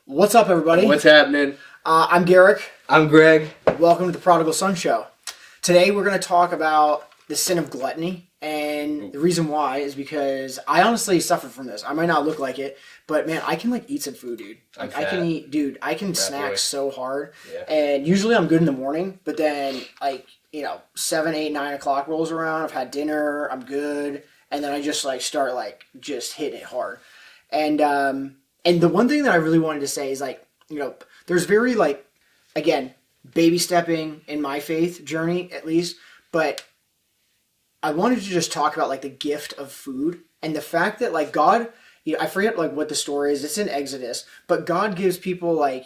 What's up, everybody? What's happening? I'm Garrick. I'm Greg. Welcome to the Prodigal Son Show. Today we're going to talk about the sin of gluttony, and the reason why is because I honestly suffer from this. I might not look like it, but man, I can eat some food, dude. I can snack so hard, and usually I'm good in the morning, but then 7, 8, 9 o'clock rolls around. I've had dinner, I'm good, and then I just start just hitting it hard, and the one thing that I really wanted to say is there's very again, baby stepping in my faith journey at least, but I wanted to just talk about the gift of food and the fact that God, I forget what the story is. It's in Exodus, but God gives people bread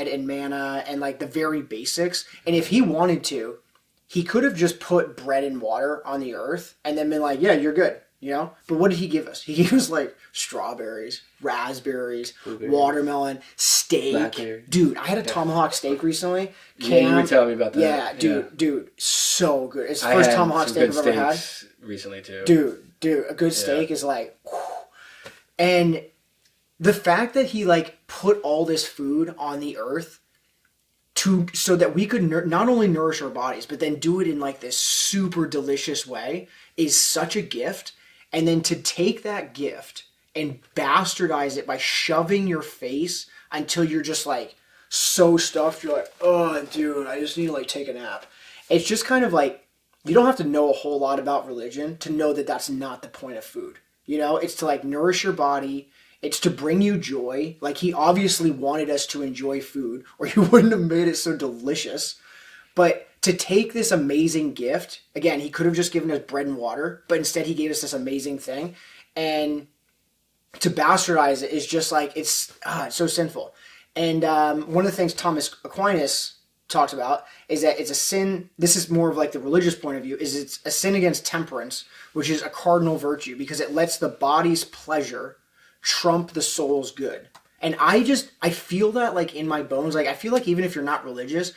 and manna and the very basics. And if he wanted to, he could have just put bread and water on the earth and then been yeah, you're good. But what did he give us? He gave us strawberries, raspberries, watermelon, steak. Blackberry. Dude, I had a tomahawk steak recently. You were telling me about that. Yeah, dude, so good. It's the first tomahawk steak I've ever had. Recently too. Dude, a good steak is whew. And the fact that he put all this food on the earth so that we could not only nourish our bodies, but then do it in this super delicious way is such a gift. And then to take that gift and bastardize it by shoving your face until you're just so stuffed, you're oh, dude, I just need to take a nap. It's just kind of you don't have to know a whole lot about religion to know that that's not the point of food. It's to nourish your body. It's to bring you joy. He obviously wanted us to enjoy food or he wouldn't have made it so delicious. But to take this amazing gift, again, he could have just given us bread and water, but instead he gave us this amazing thing. And to bastardize it is just it's so sinful. And one of the things Thomas Aquinas talks about is that it's a sin. This is more of the religious point of view, is it's a sin against temperance, which is a cardinal virtue because it lets the body's pleasure trump the soul's good. And I feel that in my bones. I feel even if you're not religious,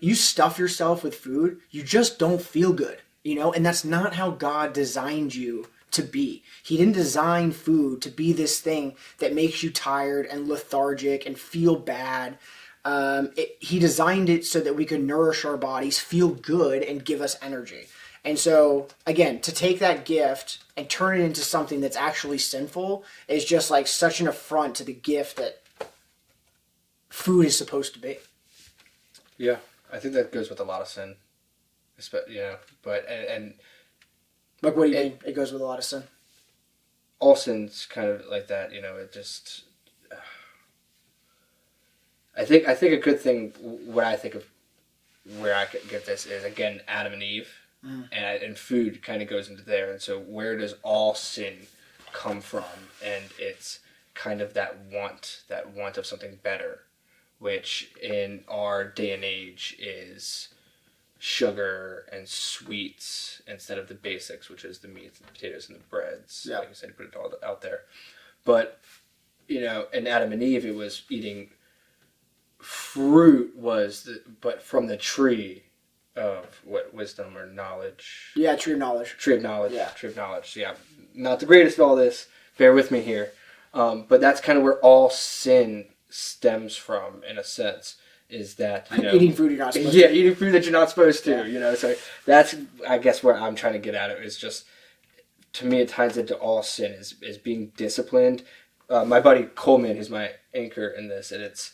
you stuff yourself with food, you just don't feel good, and that's not how God designed you to be. He didn't design food to be this thing that makes you tired and lethargic and feel bad. He designed it so that we could nourish our bodies, feel good, and give us energy. And so, again, to take that gift and turn it into something that's actually sinful is just such an affront to the gift that food is supposed to be. Yeah, I think that goes with a lot of sin. But and what do you mean? It goes with a lot of sin. All sin's kind of like that. It just. I think a good thing. What I think of where I could get this is again Adam and Eve. And food kind of goes into there. And so where does all sin come from? And it's kind of that want of something better, which in our day and age is sugar and sweets instead of the basics, which is the meats and the potatoes and the breads. Yeah. Like I said, you put it all out there. But, in Adam and Eve, it was eating fruit but from the tree of what wisdom or knowledge. Yeah, tree of knowledge. Tree of knowledge. Yeah. Tree of knowledge. Yeah. Not the greatest of all this. Bear with me here. But that's kind of where all sin stems from, in a sense, is that, eating food you're not supposed to. Yeah, eating food that you're not supposed to, So that's, I guess, where I'm trying to get at it is just, to me, it ties into all sin is being disciplined. My buddy Coleman, who's my anchor in this, and it's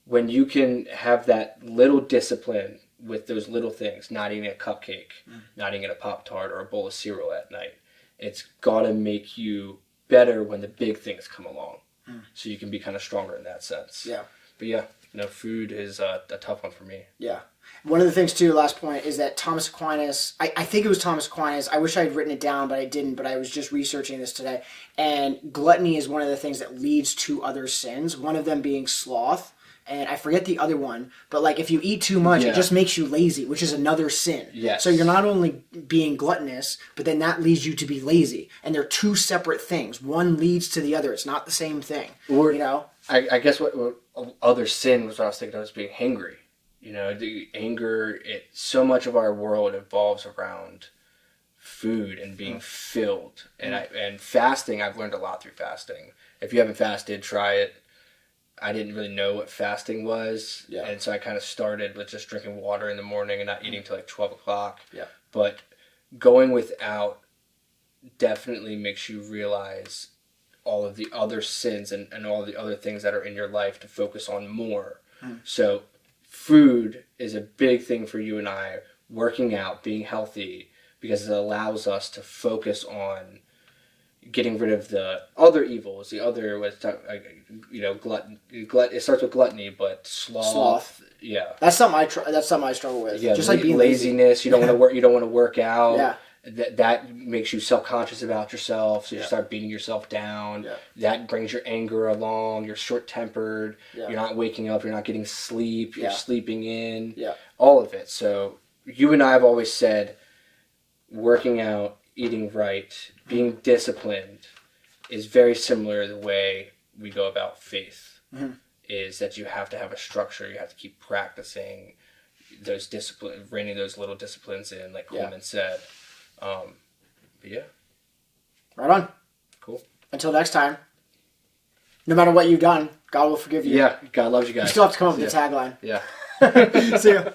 when you can have that little discipline with those little things, not eating a cupcake, not eating a Pop-Tart or a bowl of cereal at night. It's got to make you better when the big things come along. So you can be kind of stronger in that sense. Yeah. But yeah, food is a tough one for me. Yeah. One of the things, too, last point, is that Thomas Aquinas, I think it was Thomas Aquinas, I wish I had written it down, but I didn't, but I was just researching this today, and gluttony is one of the things that leads to other sins, one of them being sloth. And I forget the other one, but if you eat too much, it just makes you lazy, which is another sin. Yes. So you're not only being gluttonous, but then that leads you to be lazy. And they're two separate things. One leads to the other. It's not the same thing. Or, I guess what other sin was what I was thinking of was being hangry. The anger, so much of our world evolves around food and being filled. And fasting, I've learned a lot through fasting. if you haven't fasted, try it. I didn't really know what fasting was, Yeah. and so I kind of started with just drinking water in the morning and not eating till like 12 o'clock. Yeah. But going without definitely makes you realize all of the other sins and all the other things that are in your life to focus on more. So food is a big thing for you and I, working out, being healthy, because it allows us to focus on getting rid of the other evils, the other, glutton. It starts with gluttony, but sloth. Yeah. That's something I struggle with. Yeah, Just like being lazy. laziness. You don't want to work. You don't want to work out. Yeah. That makes you self-conscious about yourself, so you Yeah. start beating yourself down. Yeah. That brings your anger along. You're short-tempered. Yeah. You're not waking up. You're not getting sleep. You're Yeah. sleeping in. Yeah. All of it. So you and I have always said, working out, eating right, being disciplined is very similar to the way we go about faith. Mm-hmm. Is that you have to have a structure. You have to keep practicing those disciplines, reining those little disciplines in, like Coleman said. But yeah. Right on. Cool. Until next time, no matter what you've done, God will forgive you. Yeah, God loves you guys. You still have to come up with the tagline. Yeah. See ya.